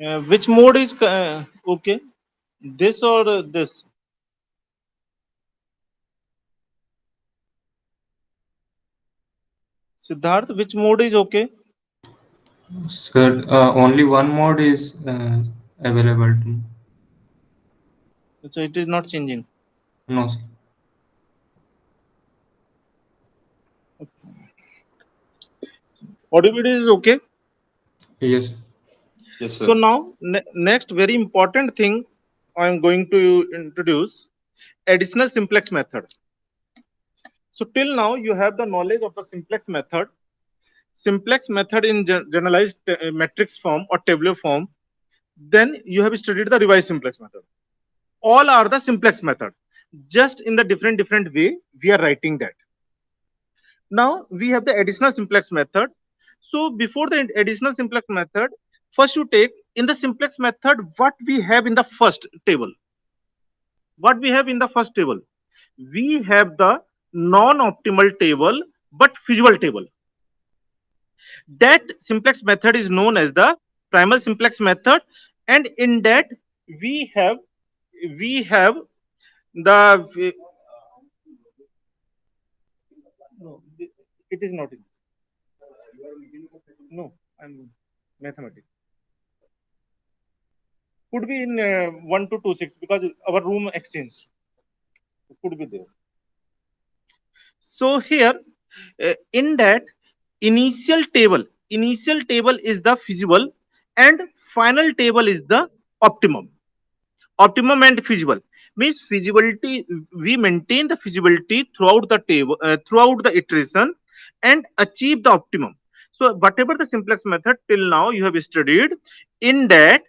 Which mode is okay? This or this? Siddharth, which mode is okay? Sir, only one mode is available to me. So it is not changing. No, sir. Audibility is okay. Yes. Yes, So sir. now, next very important thing I am going to introduce additional simplex method. So till now you have the knowledge of the simplex method. Simplex method in generalized matrix form or tabular form. Then you have studied the revised simplex method. All are the simplex method. Just in the different way we are writing that. Now we have the additional simplex method. So before the additional simplex method, first you take in the simplex method what we have in the first table. What we have in the first table? We have the non-optimal table but feasible table. That simplex method is known as the primal simplex method, and in that we have we have the no, it is not in no, I'm mathematics. Could be in 1226 because our room exchange could be there. So here in that initial table is the feasible and final table is the optimum. Optimum and feasible means feasibility. We maintain the feasibility throughout the table, throughout the iteration, and achieve the optimum. So whatever the simplex method till now you have studied, in that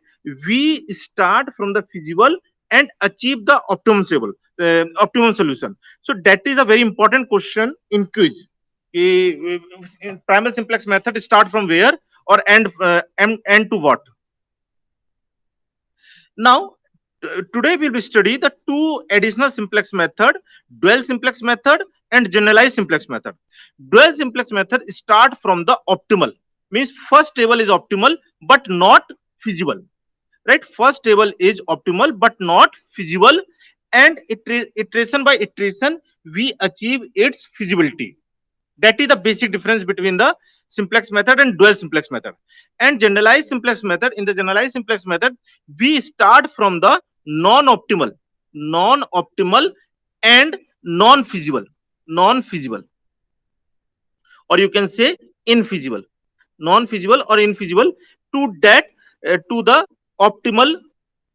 we start from the feasible and achieve the optimum solution. So that is a very important question in quiz. In primal simplex method start from where or end to what? Now, today we will study the two additional simplex method, dual simplex method and generalized simplex method. Dual simplex method start from the optimal, means first table is optimal but not feasible, right? First table is optimal but not feasible, and iteration by iteration we achieve its feasibility. That is the basic difference between the simplex method and dual simplex method. And generalized simplex method, in the generalized simplex method we start from the non-optimal and non-feasible, or you can say infeasible, non-feasible or infeasible, to that to the optimal,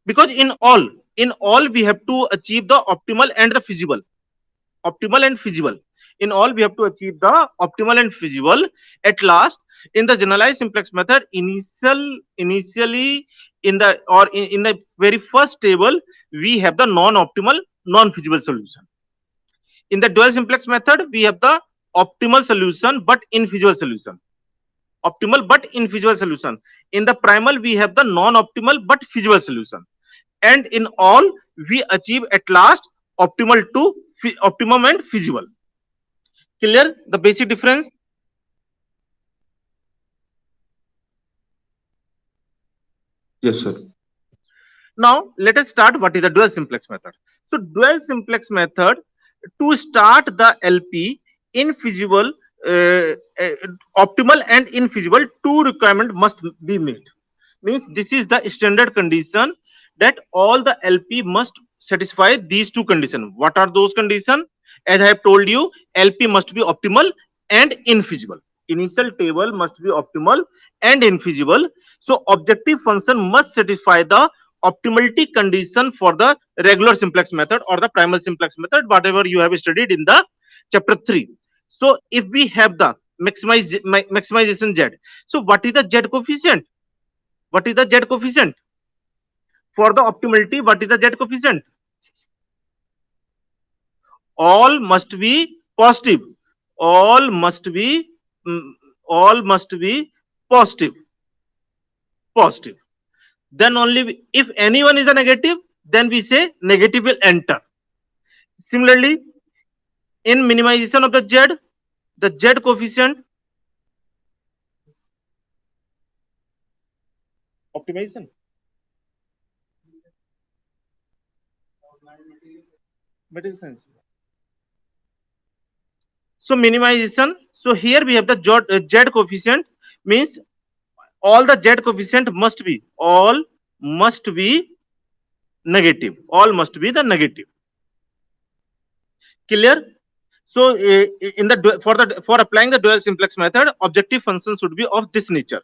because in all we have to achieve the optimal and the feasible, optimal and feasible. In all we have to achieve the optimal and feasible. At last, in the generalized simplex method, initially in the in the very first table we have the non-optimal, non-feasible solution. In the dual simplex method we have the optimal solution but infeasible solution, optimal but infeasible solution. In the primal we have the non-optimal but feasible solution, and in all we achieve at last optimal to optimum and feasible. Clear the basic difference? Yes, sir. Now let us start what is the dual simplex method. So dual simplex method, to start the LP infeasible, uh, uh, optimal and infeasible, two requirement must be met. Means this is the standard condition that all the LP must satisfy these two conditions. What are those conditions? As I have told you, LP must be optimal and infeasible. Initial table must be optimal and infeasible. So objective function must satisfy the optimality condition for the regular simplex method or the primal simplex method, whatever you have studied in the chapter 3. So if we have the maximization Z, so what is the Z coefficient? What is the Z coefficient? For the optimality, what is the Z coefficient? All must be positive. All must be mm, all must be positive. Positive. Then only if anyone is a negative, then we say negative will enter. Similarly, in minimization of the Z coefficient, optimization. Material science. So minimization. So here we have the Z coefficient, means all the Z coefficient must be negative. All must be the negative. Clear? So in the for applying the dual simplex method, objective function should be of this nature.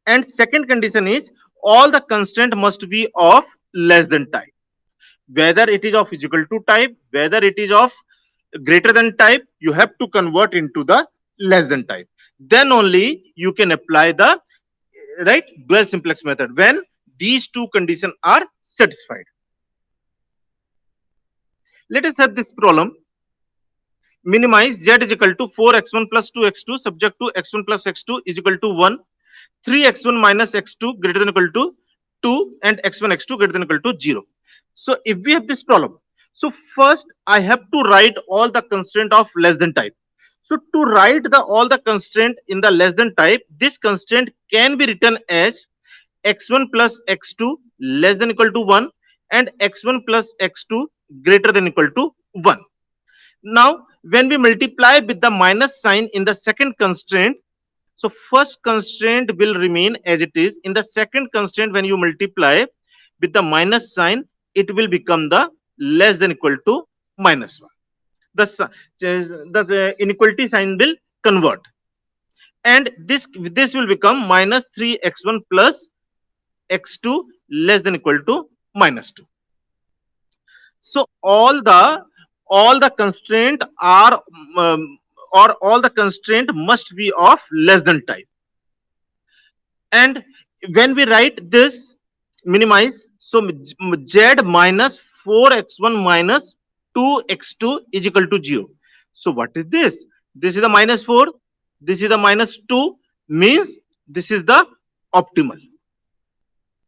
And second condition is all the constraint must be of less than type. Whether it is of is equal to type, whether it is of greater than type, you have to convert into the less than type. Then only you can apply the right dual simplex method when these two conditions are satisfied. Let us have this problem. Minimize z is equal to 4x1 plus 2x2 subject to x1 plus x2 is equal to 1, 3x1 minus x2 greater than or equal to 2, and x1 x2 greater than or equal to 0. So if we have this problem, so first I have to write all the constraint of less than type. So to write the all the constraint in the less than type, this constraint can be written as x1 plus x2 less than or equal to 1 and x1 plus x2 greater than or equal to 1. Now, when we multiply with the minus sign in the second constraint, so first constraint will remain as it is. In the second constraint, when you multiply with the minus sign, it will become the less than equal to minus 1. The inequality sign will convert. And this will become minus 3x1 plus x2 less than equal to minus 2. So all the constraint are or all the constraint must be of less than type. And when we write this minimize, so z minus 4x1 minus 2x2 is equal to 0. So what is this? This is the minus 4, this is the minus 2, means this is the optimal.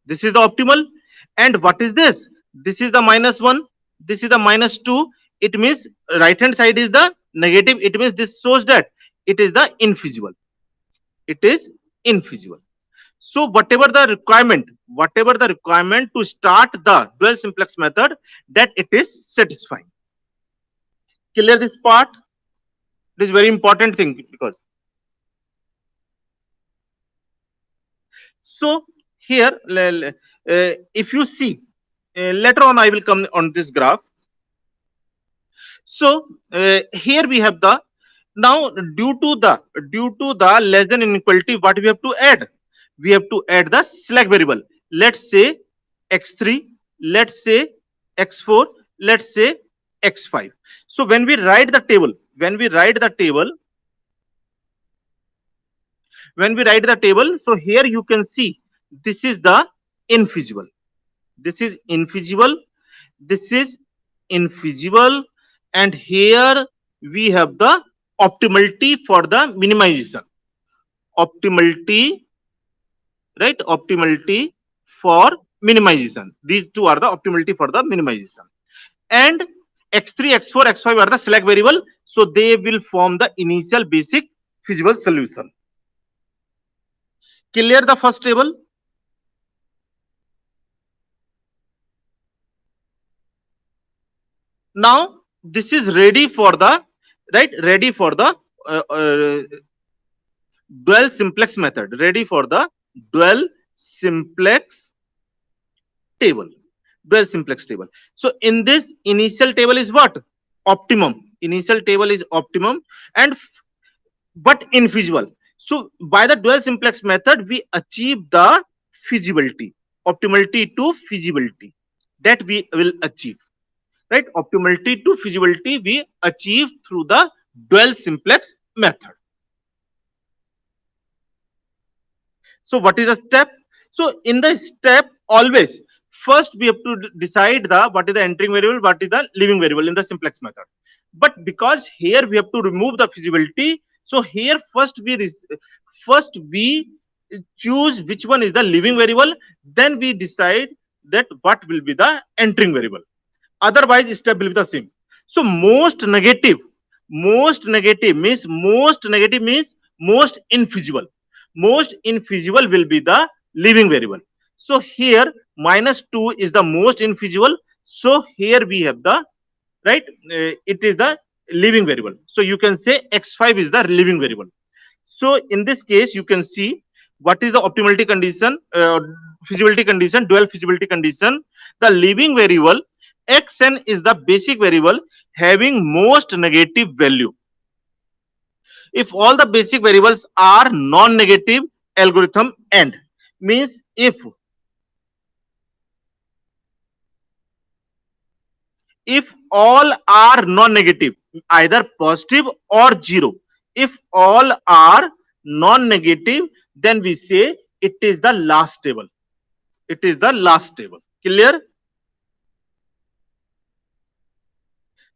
This is the optimal. And what is this? This is the minus 1, this is the minus 2. It means right hand side is the negative. It means this shows that it is the infeasible. It is infeasible. So whatever the requirement to start the dual simplex method, that it is satisfying. Clear this part? This is very important thing because so here if you see later on I will come on this graph. So here we have the now due to the less than inequality, what we have to add? We have to add the slack variable. Let's say x3, let's say x4, let's say x5. So when we write the table, so here you can see this is the infeasible. This is infeasible. This is infeasible. And here we have the optimality for the minimization. Optimality, right? Optimality for minimization. These two are the optimality for the minimization. And x3, x4, x5 are the slack variable. So they will form the initial basic feasible solution. Clear the first table? Now this is ready for the dual simplex method. Ready for the dual simplex table. Dual simplex table. So in this initial table is what? Optimum. Initial table is optimum and but infeasible. So by the dual simplex method, we achieve the feasibility, optimality to feasibility, that we will achieve. Right? Optimality to feasibility we achieve through the dual simplex method. So what is the step? So in the step, always first we have to decide the what is the entering variable, what is the leaving variable in the simplex method. But because here we have to remove the feasibility, so here first we choose which one is the leaving variable, then we decide that what will be the entering variable. Otherwise step will be the same. So most negative means most infeasible. Most infeasible will be the leaving variable. So here minus 2 is the most infeasible. So here we have the right? It is the living variable. So you can say x5 is the living variable. So in this case, you can see what is the optimality condition, feasibility condition, dual feasibility condition. The living variable xn is the basic variable having most negative value. If all the basic variables are non-negative, algorithm end. Means if all are non-negative, either positive or zero, if all are non-negative, then we say it is the last table. It is the last table. Clear?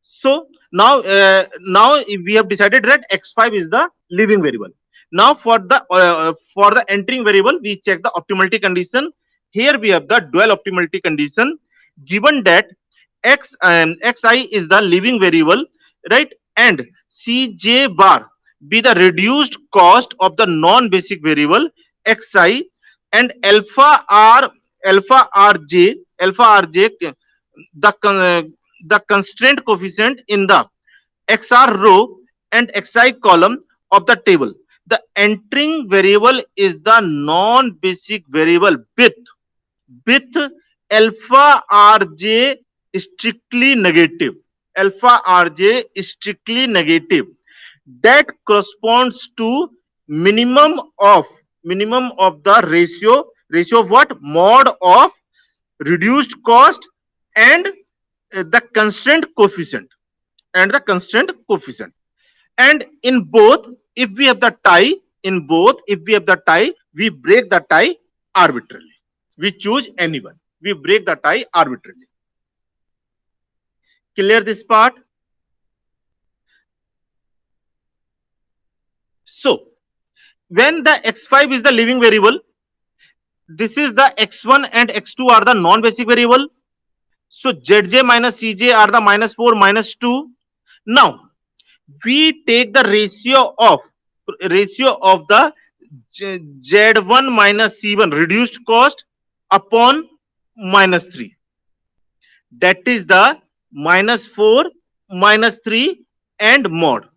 So now we have decided that x5 is the living variable. Now for the entering variable, we check the optimality condition. Here we have the dual optimality condition. Given that xi is the living variable, right, and cj bar be the reduced cost of the non-basic variable xi, and alpha rj the constraint coefficient in the xr row and xi column of the table. The entering variable is the non-basic variable with alpha rj strictly negative. Alpha rj is strictly negative. That corresponds to minimum of the ratio of what? Mod of reduced cost and the constraint coefficient and in both, if we have the tie, we break the tie arbitrarily. We choose anyone, we break the tie arbitrarily. Clear this part? So when the x5 is the living variable, this is the x1 and x2 are the non-basic variable. So zj minus cj are the -4 -2. Now we take the ratio of the z1 minus c1 reduced cost upon -3. That is the -4 -3 and mod.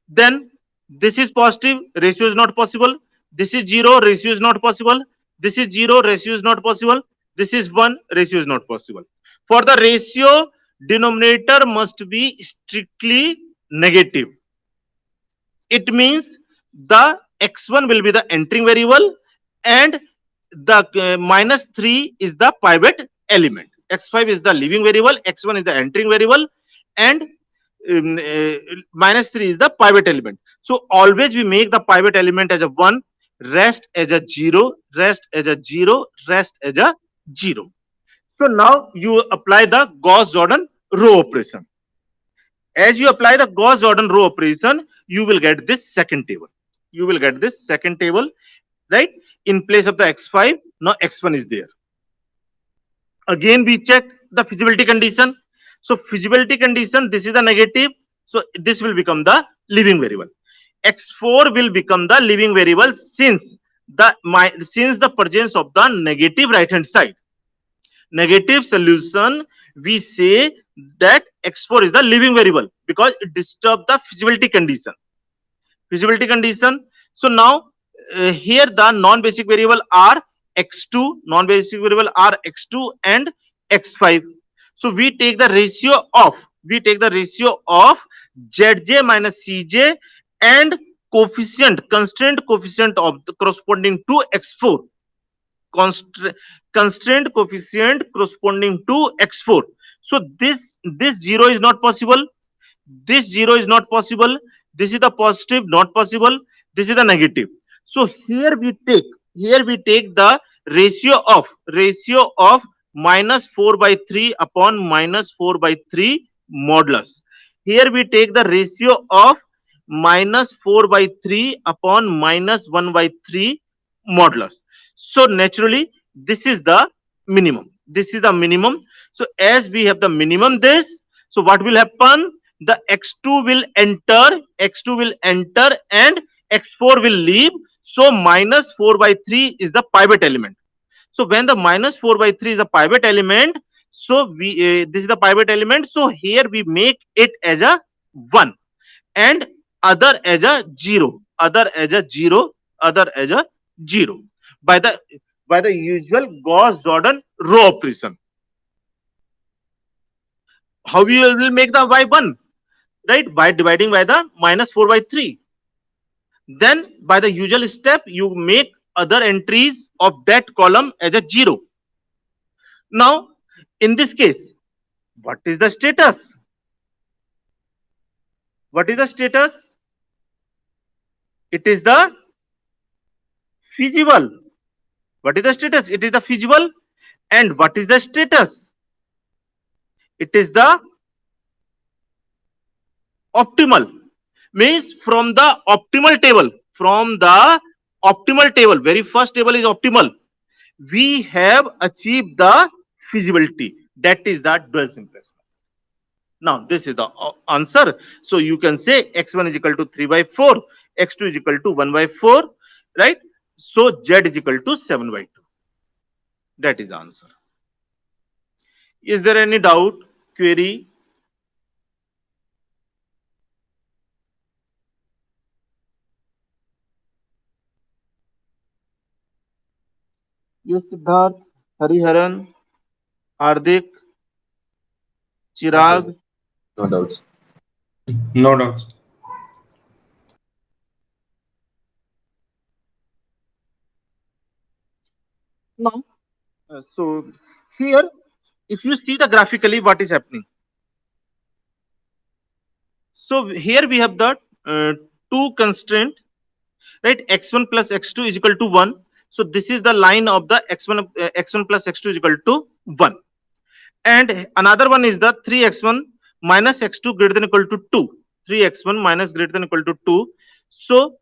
Then this is positive, ratio is not possible. This is 0, ratio is not possible. This is 0, ratio is not possible. This is 1, ratio is not possible. For the ratio, denominator must be strictly negative. It means the x1 will be the entering variable and the -3 is the pivot element. X5 is the living variable, x1 is the entering variable, and -3 is the pivot element. So always we make the pivot element as a 1, rest as a 0, rest as a 0, rest as a 0. So now you apply the Gauss-Jordan row operation. As you apply the Gauss-Jordan row operation, you will get this second table. Right? In place of the x5, now x1 is there. Again, we check the feasibility condition. So feasibility condition, this is the negative. So this will become the living variable. X4 will become the living variable since the presence of the negative right hand side. Negative solution, we say that x4 is the living variable because it disturbs the feasibility condition. So now here the non-basic variable are x2, and x5. So we take the ratio of zj minus cj and constraint coefficient of the corresponding to x4. Constraint coefficient corresponding to x4. So this 0 is not possible. This 0 is not possible. This is the positive, not possible. This is the negative. So here we take the ratio of -4/3 upon -4/3 modulus. Here we take the ratio of -4/3 upon -1/3 modulus. So naturally, this is the minimum. So as we have the minimum this, so what will happen? The x2 will enter and x4 will leave. So -4/3 is the pivot element. So when the -4/3 is the pivot element, So we this is the pivot element. So here we make it as a 1 and other as a 0, other as a 0, other as a 0 by the usual Gauss Jordan row operation. How we will make the y 1, right? By dividing by the minus 4 by 3. Then by the usual step you make other entries of that column as a 0. Now in this case, what is the status? What is the status? It is the feasible. What is the status? It is the feasible. And what is the status? It is the optimal. Means from the optimal table, very first table is optimal. We have achieved the feasibility. That is the dual simplex. Now this is the answer. So you can say x1 is equal to 3 by 4, x2 is equal to 1 by 4, right? So z is equal to 7 by 2. That is the answer. Is there any doubt, query? Yes, Siddharth, Hariharan, Hardik, Chirag. No doubts. No doubts. Now, so here, if you see the graphically, what is happening? So here we have the two constraint, right? X1 plus x2 is equal to 1. So this is the line of the x1 plus x2 is equal to 1. And another one is the 3x1 minus x2 greater than equal to 2. 3x1 minus greater than equal to 2. So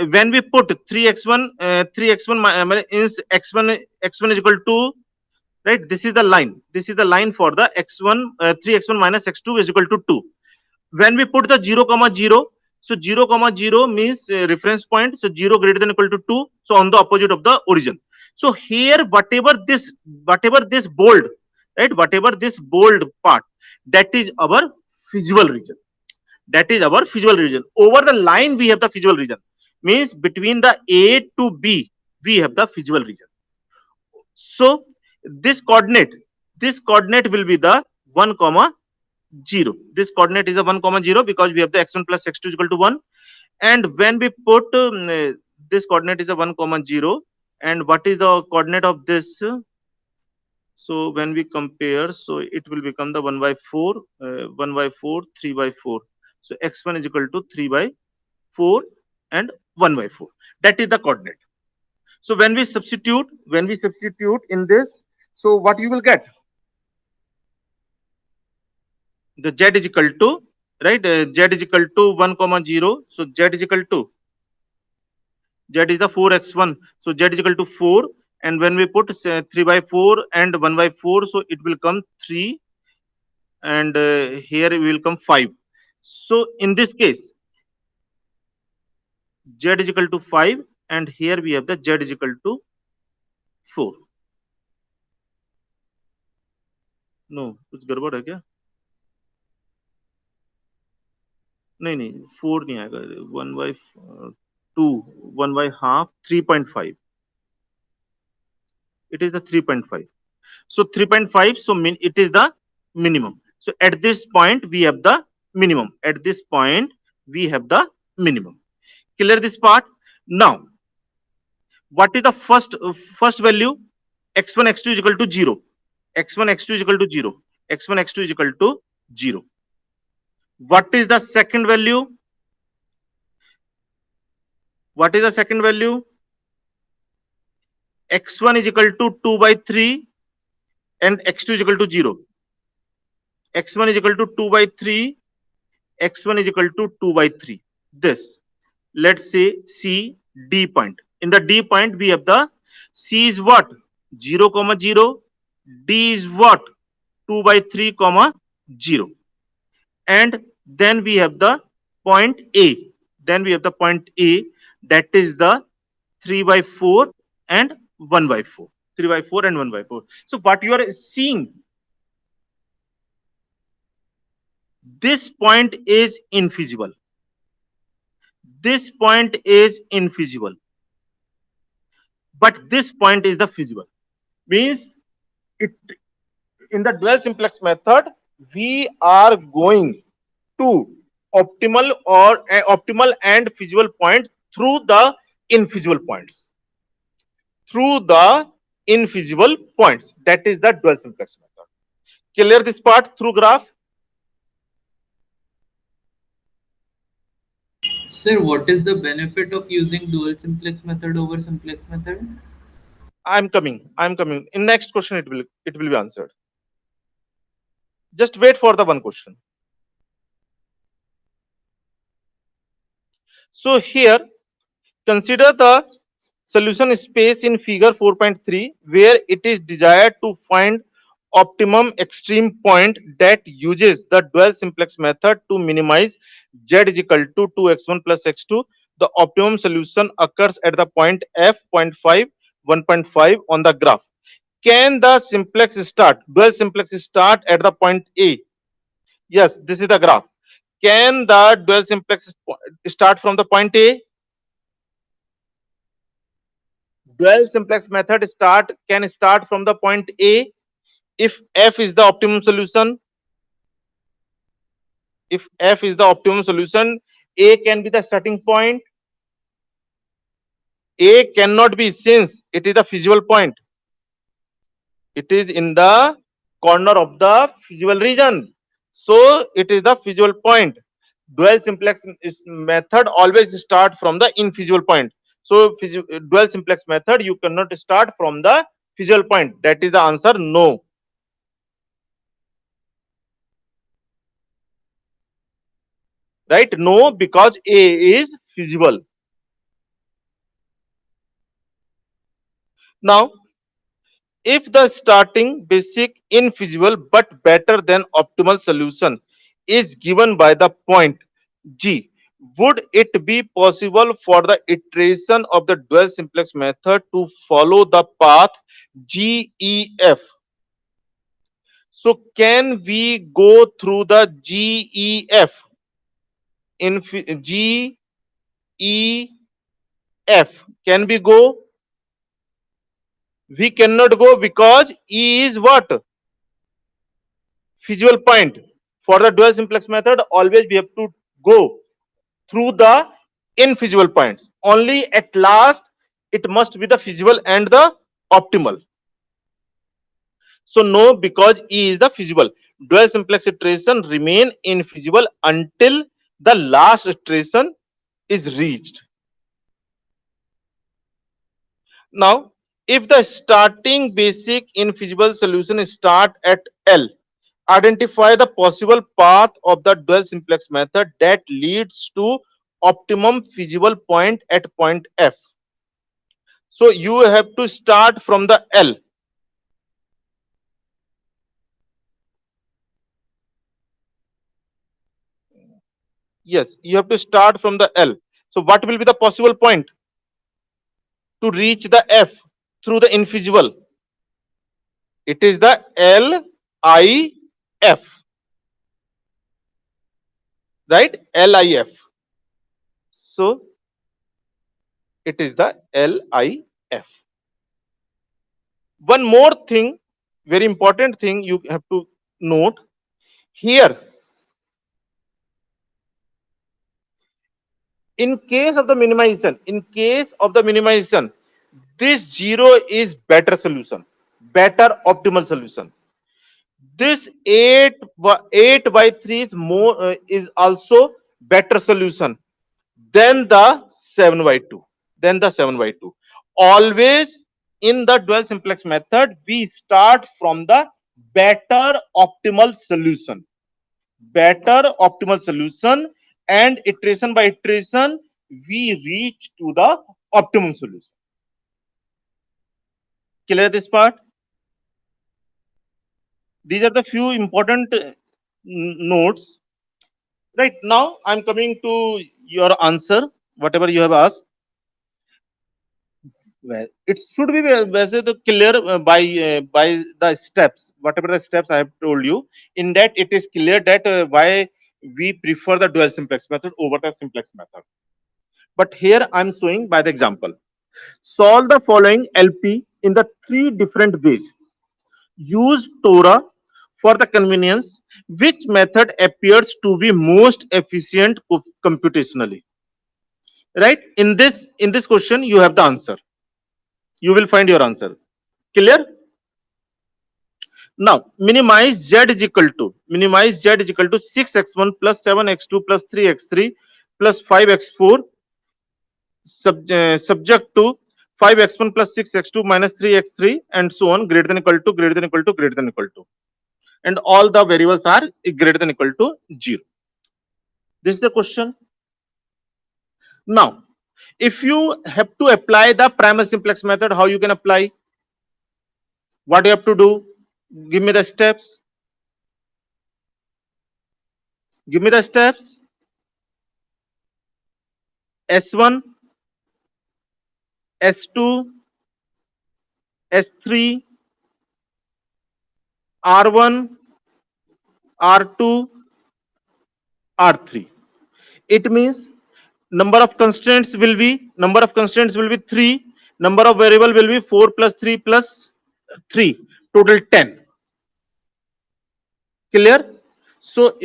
when we put 3x1 is x1 is equal to, right, this is the line for the x1 3x1 minus x2 is equal to 2. When we put the 0 comma 0, so 0 comma 0 means reference point, so 0 greater than equal to 2, so on the opposite of the origin. So here whatever this bold, right, whatever this bold part, that is our feasible region. That is our feasible region. Over the line we have the feasible region, means between the A to B we have the feasible region. So this coordinate will be the 1 comma 0. This coordinate is a 1 comma 0 because we have the x1 plus x2 is equal to 1. And when we put this coordinate is a 1 comma 0, and what is the coordinate of this? So when we compare, so it will become the 1 by 4, 1 by 4, 3 by 4. So x1 is equal to 3 by 4 and 1 by 4. That is the coordinate. So when we substitute in this, so what you will get? The z is equal to, right, z is equal to 1 comma 0. So z is equal to, z is the 4x1. So z is equal to 4. And when we put 3 by 4 and 1 by 4, so it will come 3. And here it will come 5. So in this case, z is equal to 5. And here we have the z is equal to 4. No, कुछ गड़बड़ है क्या? नहीं 4 नहीं आएगा. 1 by 2, 1 by half, 3.5. It is the 3.5. So 3.5, so it is the minimum. So at this point we have the minimum. At this point we have the minimum. Clear this part? Now, what is the first value? x1 x2 is equal to 0. x1 x2 is equal to 0. x1 x2 is equal to 0. What is the second value? What is the second value? x1 is equal to 2 by 3 and x2 is equal to 0. x1 is equal to 2 by 3, x1 is equal to 2 by 3. This, let's say C, D point. In the D point we have the C is what? 0 comma 0. D is what? 2 by 3 comma 0. And then we have the point A. Then we have the point A, that is the 3 by 4 and 1 by 4. 3 by 4 and 1 by 4. So what you are seeing, This point is infeasible. This point is infeasible. But this point is the feasible. Means it in the dual simplex method, we are going to optimal and feasible point through the infeasible points. Through the infeasible points. That is the dual simplex method. Clear this part through graph? Sir, what is the benefit of using dual simplex method over simplex method? I'm coming. I'm coming. In next question, it will be answered. Just wait for the one question. So here, consider the solution space in figure 4.3 where it is desired to find optimum extreme point that uses the dual simplex method to minimize z is equal to 2x1 plus x2. The optimum solution occurs at the point f 0.5 1.5 on the graph. Can the simplex start dual simplex start at the point a? Yes, this is the graph. Can the dual simplex start from the point a? Dual simplex method can start from the point A if f is the optimum solution. If f is the optimum solution, A can be the starting point. A cannot be since it is the feasible point. It is in the corner of the feasible region. So it is the feasible point. Dual simplex method always start from the infeasible point. So dual simplex method you cannot start from the feasible point. That is the answer no. Right? No, because A is feasible. Now, if the starting basic infeasible but better than optimal solution is given by the point G, would it be possible for the iteration of the dual simplex method to follow the path GEF? So, can we go through the GEF? In GEF, can we go? We cannot go because E is what? Feasible point. For the dual simplex method, always we have to go through the infeasible points. Only at last it must be the feasible and the optimal. So no, because E is the feasible. Dual simplex iteration remain infeasible until the last iteration is reached. Now, if the starting basic infeasible solution start at L, identify the possible path of the dual simplex method that leads to optimum feasible point at point F. So you have to start from the L. Yes, you have to start from the L. So what will be the possible point to reach the F through the infeasible? It is the LIF, right? LIF. So it is the LIF. One more thing, very important thing you have to note here. In case of the minimization, this zero is better solution, better optimal solution. This 8 by 3 is more is also better solution than the 7 by 2. Then the 7 by 2. Always in the dual simplex method, we start from the better optimal solution. Better optimal solution, and iteration by iteration, we reach to the optimum solution. Clear this part? These are the few important notes. Right now, I'm coming to your answer, whatever you have asked. Well, it should be वैसे तो clear by the steps, whatever the steps I have told you. In that, it is clear that why we prefer the dual simplex method over the simplex method. But here I'm showing by the example. Solve the following LP in the three different ways. Use Torah for the convenience. Which method appears to be most efficient computationally? Right? In this question, you have the answer. You will find your answer. Clear? Now minimize z is equal to 6x1 plus 7x2 plus 3x3 plus 5x4 subject to 5x1 plus 6x2 minus 3x3 and so on greater than equal to greater than equal to greater than equal to, and all the variables are greater than equal to 0. This is the question. Now if you have to apply the primal simplex method, how you can apply? What you have to do? Give me the steps. Give me the steps. S1, S2, S3, R1, R2, R3. It means number of constraints will be 3. Number of variable will be 4 plus 3 plus 3. Total 10. Clear? So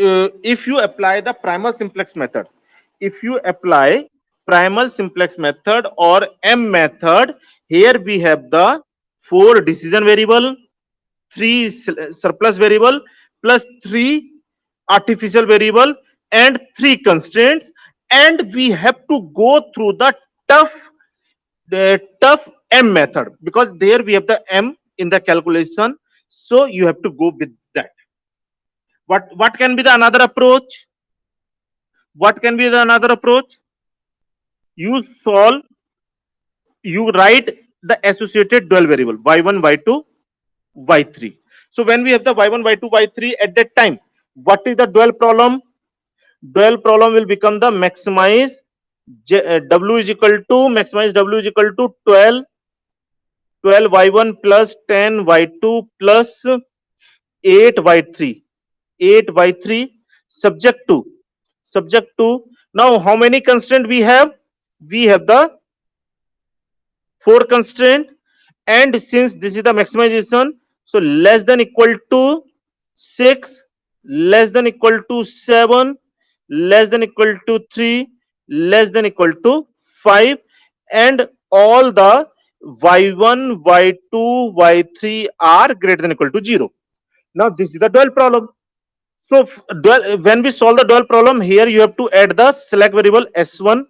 if you apply the primal simplex method, or M method, here we have the 4 decision variable, 3 surplus variable plus 3 artificial variable and 3 constraints, and we have to go through the tough M method, because there we have the M in the calculation, so you have to go with that. What can be the another approach? You solve, you write the associated dual variable y1, y2, y3. So when we have the y1, y2, y3, at that time, what is the dual problem? Dual problem will become the maximize w is equal to 12 y1 plus 10 y2 plus 8 y3 subject to now how many constraint we have? We have the 4 constraint, and since this is the maximization, so less than equal to 6, less than equal to 7, less than equal to 3, less than equal to 5, and all the y1, y2, y3 are greater than equal to 0. Now this is the dual problem. So when we solve the dual problem, here you have to add the slack variable s1,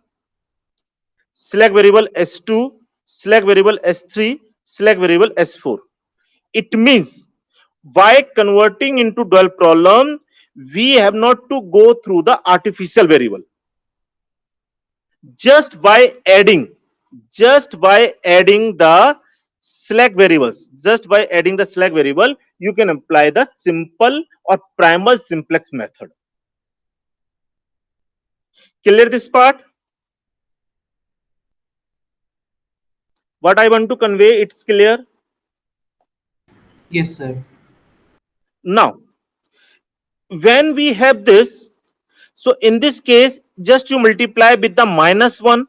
slack variable s2, slack variable s3, slack variable s4. It means by converting into dual problem, we have not to go through the artificial variable. Just by adding the slack variables, you can apply the simple or primal simplex method. Clear this part? What I want to convey, it's clear? Yes, sir. Now when we have this, so in this case, just you multiply with the minus 1,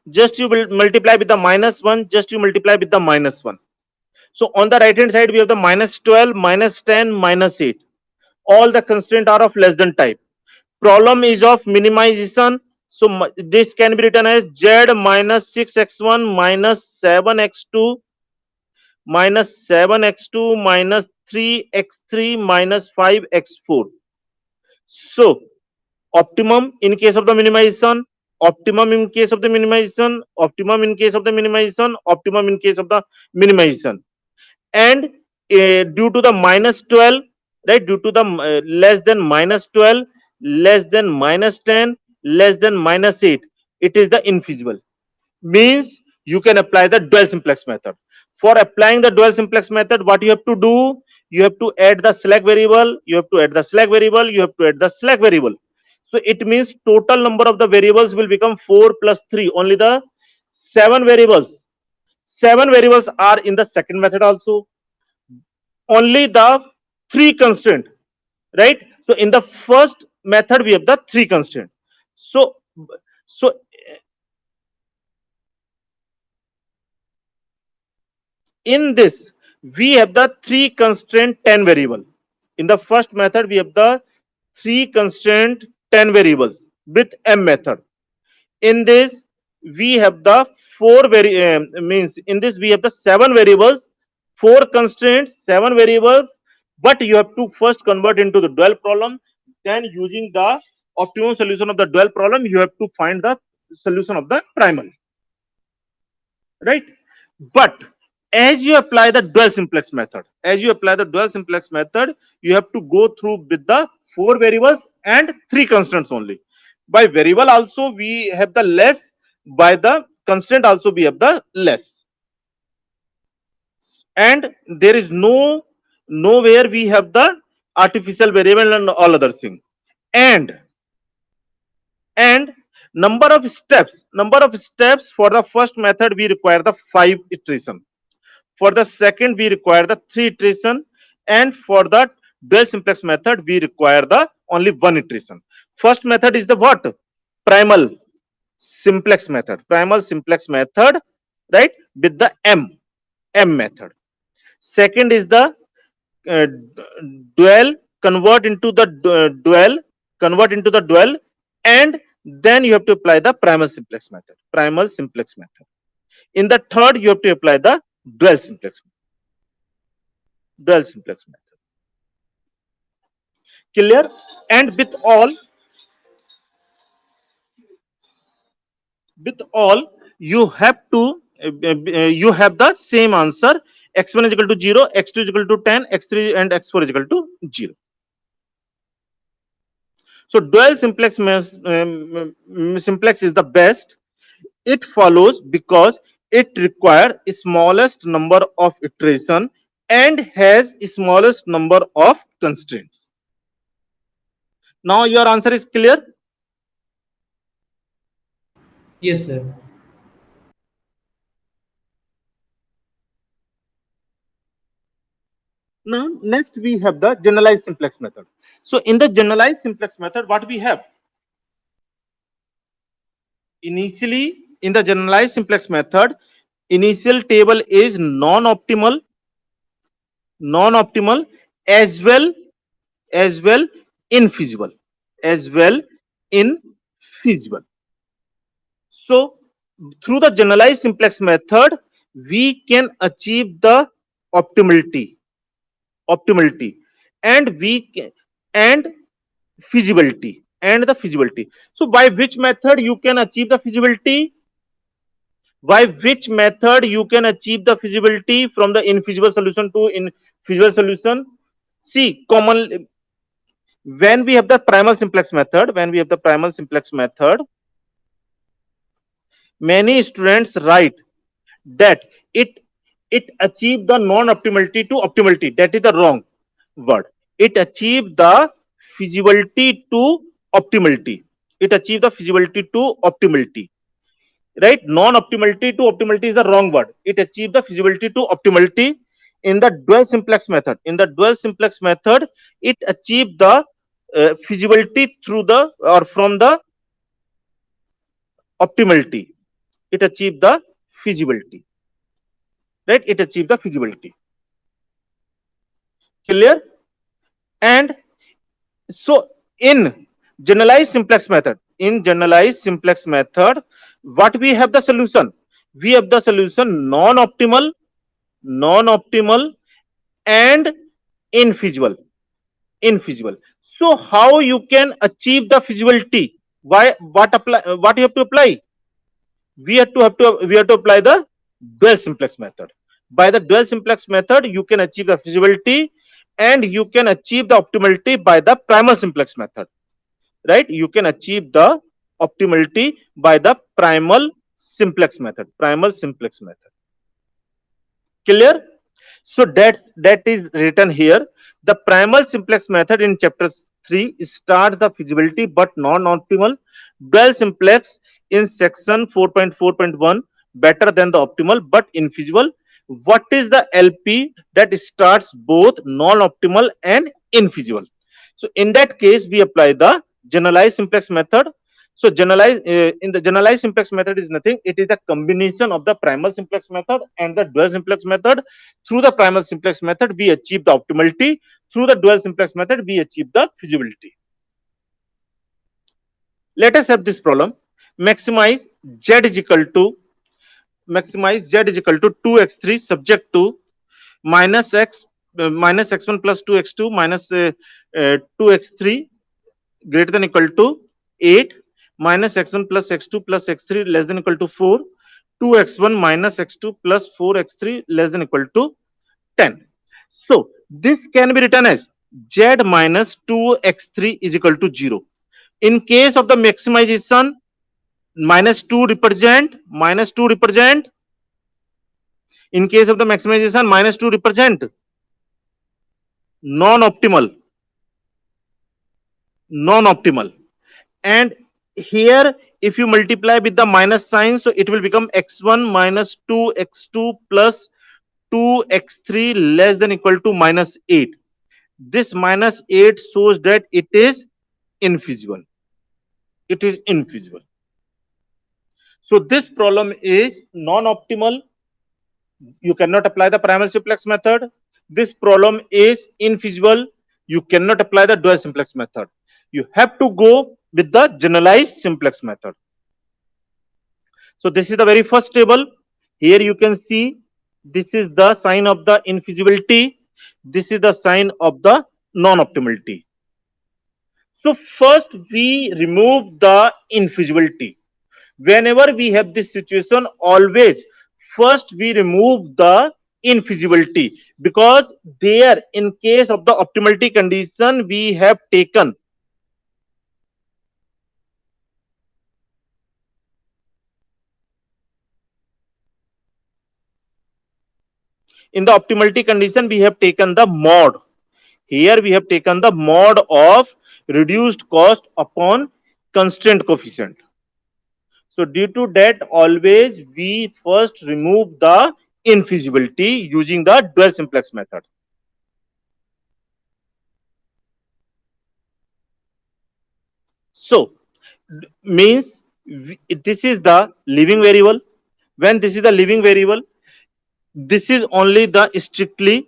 just you will multiply with the minus 1, just you multiply with the minus 1. So on the right hand side, we have the minus 12, minus 10, minus 8. All the constraints are of less than type. Problem is of minimization. So this can be written as z minus 6x1 minus 7x2 minus 3x3 minus 5x4. So optimum in case of the minimization, optimum in case of the minimization, optimum in case of the minimization, optimum in case of the minimization. And due to the minus 12, right, due to the less than minus 12, less than minus 10, less than minus 8, it is the infeasible. Means you can apply the dual simplex method. For applying the dual simplex method, what you have to do? You have to add the slack variable, you have to add the slack variable, you have to add the slack variable. So it means total number of the variables will become 4 plus 3. Only the 7 variables. 7 variables are in the second method also. Only the 3 constraint, right? So in the first method we have the three constraint. So in this we have the three constraint 10 variable. In the first method we have the three constraint 10 variables with m method. In this we have the means in this we have the seven variables, four constraints, seven variables, but you have to first convert into the dual problem. Then using the optimum solution of the dual problem you have to find the solution of the primal, right? But as you apply the dual simplex method, you have to go through with the four variables and three constants only. By variable also we have the less, by the constraint also we have the less, and there is nowhere we have the artificial variable and all other thing. And and number of steps for the first method we require the 5 iteration. For the second we require the 3 iteration, and for the dual simplex method we require the only 1 iteration. First method is the what? Primal simplex method. Right, with the m method. Second is the uh, dual, convert into the dual, and then you have to apply the primal simplex method. In the third you have to apply the dual simplex method. Clear? And with all you have to you have the same answer: x1 is equal to 0, x2 is equal to 10, x3 and x4 is equal to 0. So dual simplex is the best. It follows because it requires smallest number of iteration and has smallest number of constraints. Now your answer is clear. Yes, sir. Now next we have the generalized simplex method. So in the generalized simplex method, what we have? Initially, in the generalized simplex method, initial table is non-optimal as well infeasible, as well infeasible. So through the generalized simplex method we can achieve the optimality and we can, and feasibility. So by which method you can achieve the feasibility? From the infeasible solution to infeasible solution? See, common when we have the primal simplex method, many students write that it achieve the non-optimality to optimality. That is the wrong word. It achieve the feasibility to optimality. Right? Non-optimality to optimality is the wrong word. It achieve the feasibility to optimality. In the dual simplex method, it achieve the feasibility through the or from the optimality. It achieve the feasibility. Right? It achieve the feasibility. Clear? And so in generalized simplex method, what we have the solution? We have the solution non-optimal and infeasible. So how you can achieve the feasibility? What you have to apply? We have to apply the dual simplex method. By the dual simplex method you can achieve the feasibility and you can achieve the optimality by the primal simplex method. Right? You can achieve the optimality by the primal simplex method. Clear? So that is written here. The primal simplex method in chapter 3 start the feasibility but non-optimal. Dual simplex in section 4.4.1 better than the optimal but infeasible. What is the LP that starts both non-optimal and infeasible? So in that case we apply the generalized simplex method. So in the generalized simplex method is nothing. It is a combination of the primal simplex method and the dual simplex method. Through the primal simplex method, we achieve the optimality. Through the dual simplex method, we achieve the feasibility. Let us have this problem. Maximize z is equal to 2x3 subject to minus x1 plus 2x2 minus 2x3 greater than equal to 8 minus x1 plus x2 plus x3 less than equal to 4, 2x1 minus x2 plus 4x3 less than equal to 10. So this can be written as z minus 2x3 is equal to 0. In case of the maximization, minus 2 represent in case of the maximization, minus 2 represent non-optimal, and here if you multiply with the minus sign, so it will become x1 minus 2 x2 plus 2 x3 less than equal to minus 8. This minus 8 shows that it is infeasible. So this problem is non-optimal. You cannot apply the primal simplex method. This problem is infeasible. You cannot apply the dual simplex method. You have to go with the generalized simplex method. So this is the very first table. Here you can see this is the sign of the infeasibility. This is the sign of the non-optimality. So first we remove the infeasibility. Whenever we have this situation, always first we remove the infeasibility, because there in case of the optimality condition we have taken in the optimality condition we have taken the mod. Here we have taken the mod of reduced cost upon constraint coefficient. So due to that, always we first remove the infeasibility using the dual simplex method. So means this is the living variable. When this is the living variable, this is only the strictly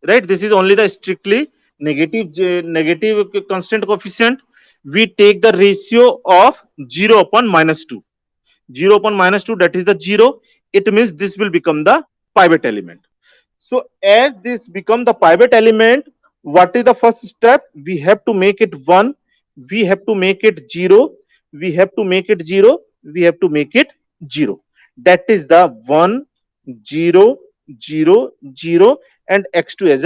right. This is only the strictly negative constant coefficient. We take the ratio of 0 upon minus 2. 0 upon minus 2, that is the 0. It means this will become the pivot element. So as this become the pivot element, what is the first step? We have to make it 1. We have to make it 0. We have to make it 0. We have to make it 0. That is the 1, 0, 0, 0, and x2 as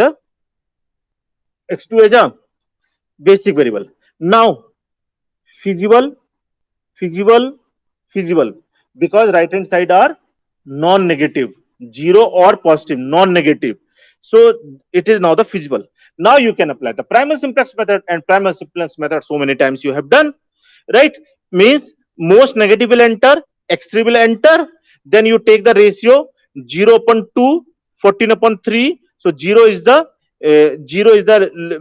a basic variable. Now feasible, because right hand side are non-negative, 0 or positive, non-negative. So it is now the feasible. Now you can apply the primal simplex method, and primal simplex method so many times you have done, right? Means most negative will enter, x3 will enter, then you take the ratio 0 upon 2, 14 upon 3. So 0 is the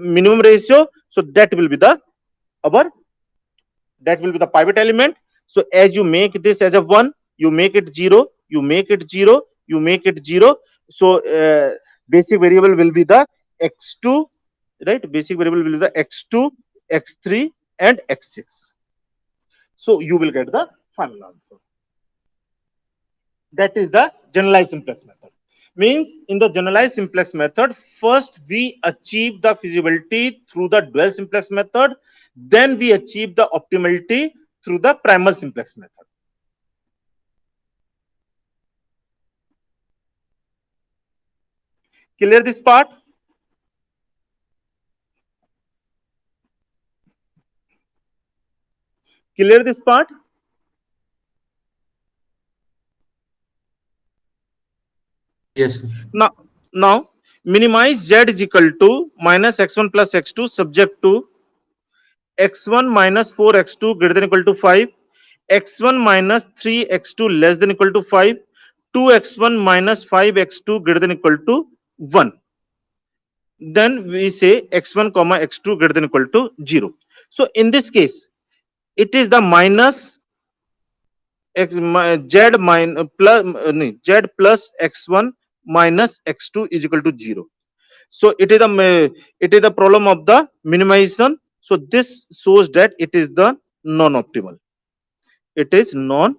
minimum ratio. So that will be the pivot element. So as you make this as a 1, you make it 0, you make it 0, you make it 0. So basic variable will be the x2, right? Basic variable will be the x2, x3, and x6. So you will get the final answer. That is the generalized simplex method. Means in the generalized simplex method, first we achieve the feasibility through the dual simplex method, then we achieve the optimality through the primal simplex method. Clear this part? Clear this part? Yes, sir. Now minimize z is equal to minus x1 plus x2 subject to x1 minus 4x2 greater than equal to 5, x1 minus 3x2 less than equal to 5, 2x1 minus 5x2 greater than equal to 1. then we say x1 comma x2 greater than equal to 0. So in this case, it is the minus z plus x1 minus x2 is equal to 0. So it is the problem of the minimization. So this shows that it is the non-optimal. It is non-optimal.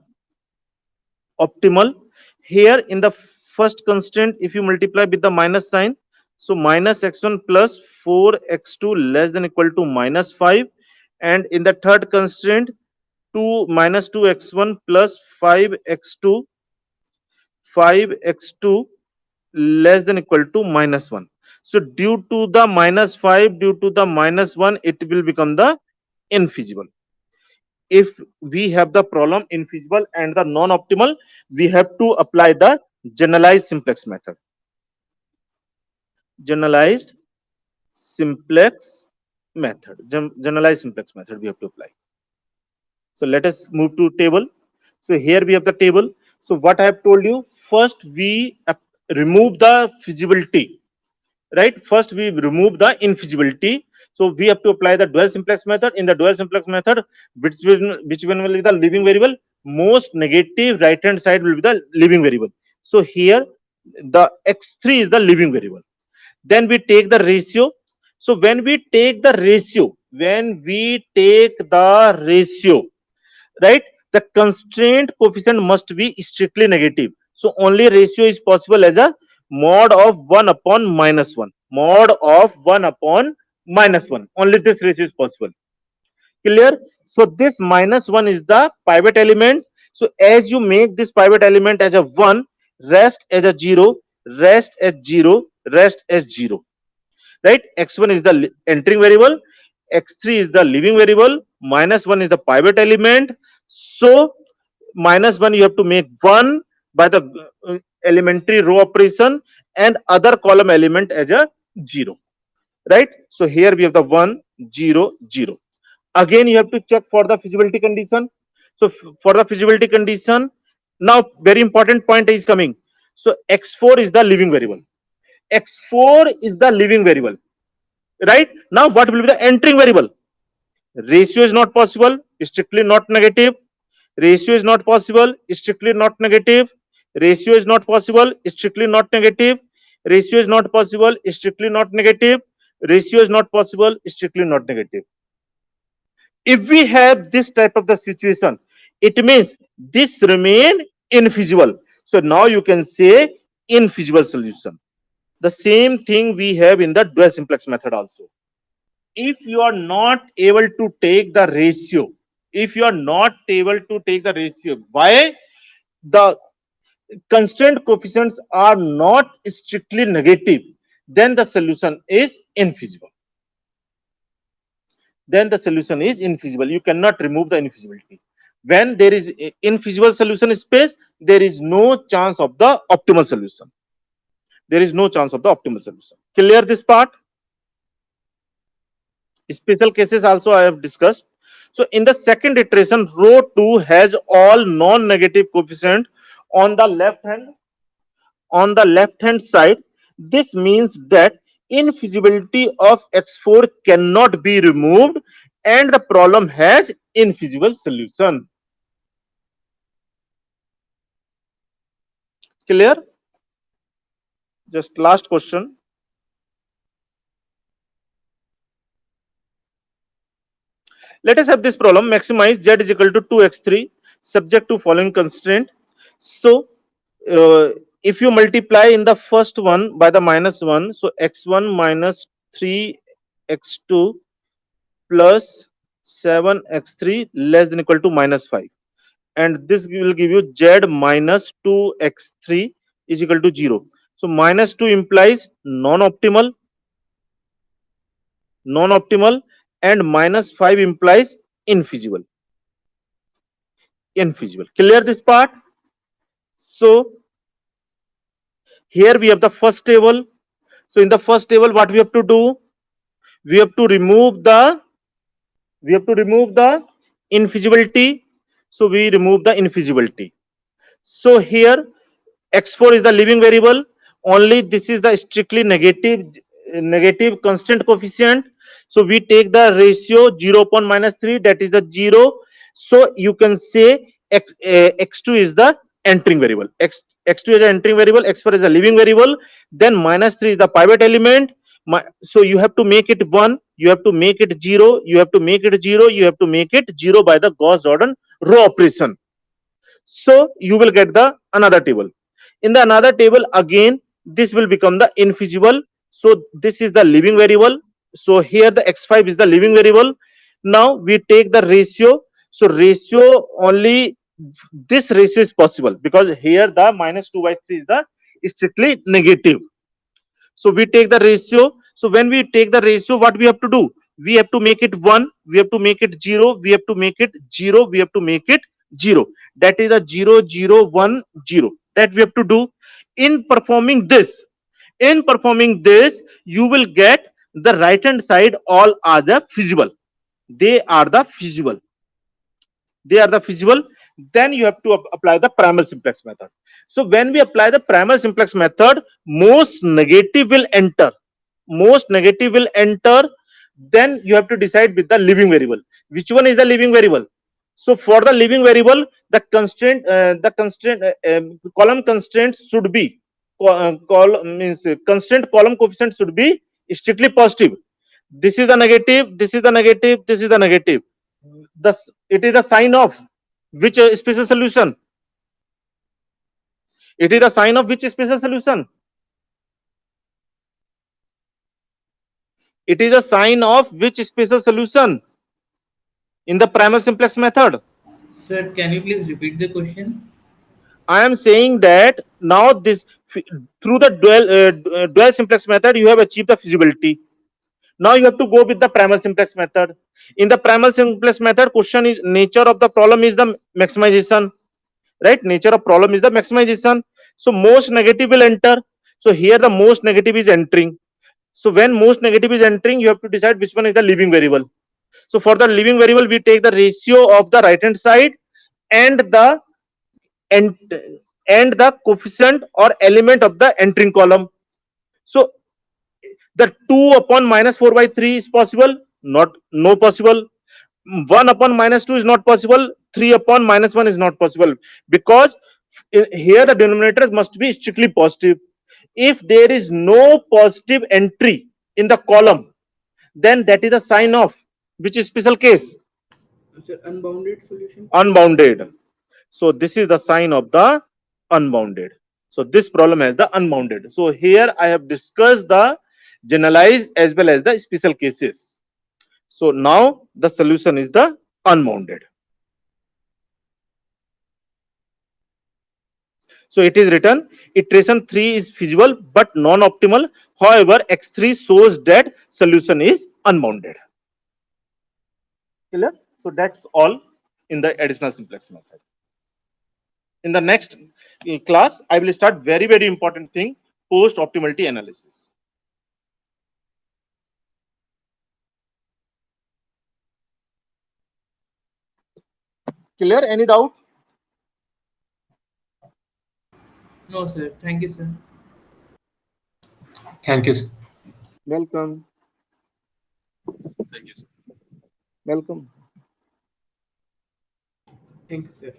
Here in the first constraint, if you multiply with the minus sign, so minus x1 plus 4x2 less than equal to minus 5, and in the third constraint, 2 minus 2x1 plus 5x2 less than equal to minus 1. So due to the minus 5, due to the minus 1, it will become the infeasible. If we have the problem infeasible and the non-optimal, we have to apply the generalized simplex method. Generalized simplex method. Generalized simplex method we have to apply. So let us move to table. So here we have the table. So what I have told you, first we remove the feasibility, right? First we remove the infeasibility. So we have to apply the dual simplex method. In the dual simplex method, which one will be the leaving variable? Most negative right hand side will be the leaving variable. So here the x3 is the leaving variable. Then we take the ratio. So when we take the ratio, right, the constraint coefficient must be strictly negative. So only ratio is possible as a mod of 1 upon minus 1. Mod of 1 upon minus 1. Only this ratio is possible. Clear? So this minus 1 is the pivot element. So as you make this pivot element as a 1, rest as a 0, rest as 0, rest as 0. Right? X1 is the entering variable, x3 is the leaving variable, minus 1 is the pivot element. So minus 1 you have to make 1 by the elementary row operation, and other column element as a 0. Right? So here we have the 1 0 0. Again you have to check for the feasibility condition. So for the feasibility condition, now very important point is coming. So x4 is the leaving variable. X4 is the leaving variable. Right? Now what will be the entering variable? Ratio is not possible, strictly not negative. Ratio is not possible, strictly not negative. Ratio is not possible, strictly not negative. Ratio is not possible, strictly not negative. Ratio is not possible, strictly not negative. If we have this type of the situation, it means this remain infeasible. So now you can say infeasible solution. The same thing we have in the dual simplex method also. If you are not able to take the ratio, why? The constraint coefficients are not strictly negative, then the solution is infeasible. You cannot remove the infeasibility. When there is infeasible solution space, there is no chance of the optimal solution. Clear this part? Special cases also I have discussed. So in the second iteration, row 2 has all non-negative coefficient on the left hand side. This means that infeasibility of x4 cannot be removed and the problem has infeasible solution. Clear? Just last question. Let us have this problem. Maximize z is equal to 2x3 subject to following constraint. So if you multiply in the first one by the minus 1, so x1 minus 3x2 plus 7x3 less than equal to minus 5, and this will give you z minus 2x3 is equal to 0. So minus 2 implies non-optimal, and minus 5 implies infeasible. Clear this part? So here we have the first table. So in the first table, what we have to do? We have to remove the infeasibility. So we remove the infeasibility. So here x4 is the leaving variable. Only this is the strictly negative negative constant coefficient. So we take the ratio 0 upon minus 3, that is the 0. So you can say x2 is the entering variable, x2 is the entering variable, x4 is the leaving variable, then minus 3 is the pivot element. So you have to make it 1, you have to make it 0, you have to make it 0, you have to make it 0 by the Gauss-Jordan row operation. So you will get the another table. In the another table, again this will become the infeasible. So this is the leaving variable. So here the x5 is the leaving variable. Now we take the ratio. So ratio only, this ratio is possible because here the minus 2 by 3 is the strictly negative. So we take the ratio. So when we take the ratio, what we have to do? We have to make it 1, we have to make it 0, we have to make it 0, we have to make it 0. That is a 0, 0, 1, 0. That we have to do. In performing this, you will get the right hand side all are the feasible. They are the feasible. Then you have to apply the primal simplex method. So when we apply the primal simplex method, most negative will enter. Then you have to decide with the leaving variable. Which one is the leaving variable? So for the leaving variable, the column constraints should be constraint column coefficient should be strictly positive. This is the negative, this is the negative, this is the negative. Thus it is a sign of which special solution? It is a sign of which special solution? It is a sign of which special solution in the primal simplex method? Sir, can you please repeat the question? I am saying that now this through the dual simplex method you have achieved the feasibility. Now you have to go with the primal simplex method. In the primal simplex method, question is nature of the problem is the maximization, right? Nature of problem is the maximization. So most negative will enter. So here the most negative is entering. So when most negative is entering, you have to decide which one is the leaving variable. So for the leaving variable, we take the ratio of the right hand side and the and the coefficient or element of the entering column. So the 2 upon minus 4 by 3 is possible? No possible. 1 upon minus 2 is not possible. 3 upon minus 1 is not possible because here the denominator must be strictly positive. If there is no positive entry in the column, then that is a sign of which is special case? Sir, unbounded solution. Unbounded. So this is the sign of the unbounded. So this problem has the unbounded. So here I have discussed the generalized as well as the special cases. So now the solution is the unbounded. So it is written iteration 3 is feasible but non-optimal. However, x3 shows that solution is unbounded. Clear? So that's all in the additional simplex method. In the next class, I will start very important thing, post optimality analysis. Clear? Any doubt? No, sir. Thank you, sir. Thank you, sir. Welcome. Thank you, sir. Welcome. Thank you, sir.